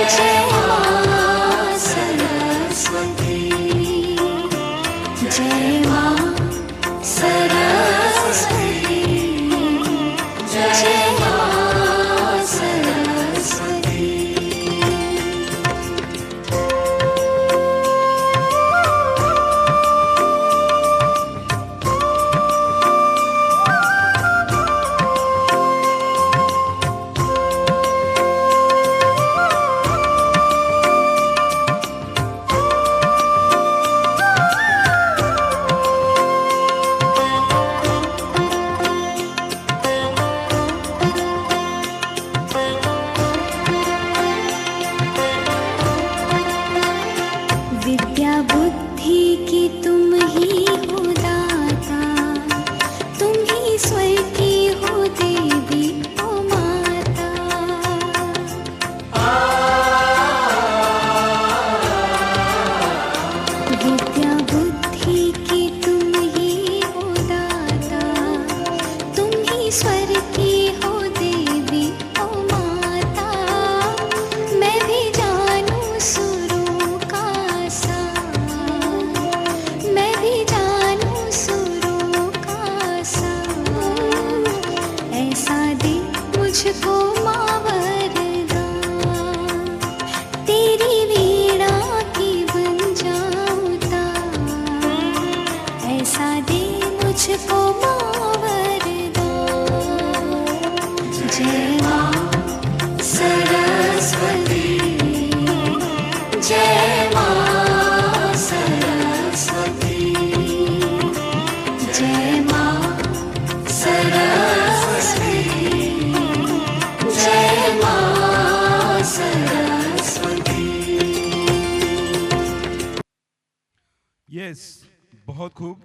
जय माँ सरस्वती, जय माँ सरस्वती, जय माँ सरस्वती। विद्या बुद्धि की तुम ही हो दाता, तुम ही स्वर की हो देवी ओ माता। विद्या बुद्धि की तुम ही हो दाता, तुम ही स्वर की हो देवी ओ माता। मैं भी जानू सुरों का मैं भी जानू सुरों का सार, ऐसा दे मुझको माँ वरदान, तेरी वीणा की बन जाऊँ तार, ऐसा दे मुझको माँ वरदान। जय माँ सरस्वती, जय माँ सरस्वती, जय माँ सरस्वती, जय माँ सरस्वती। यस, बहुत खूब।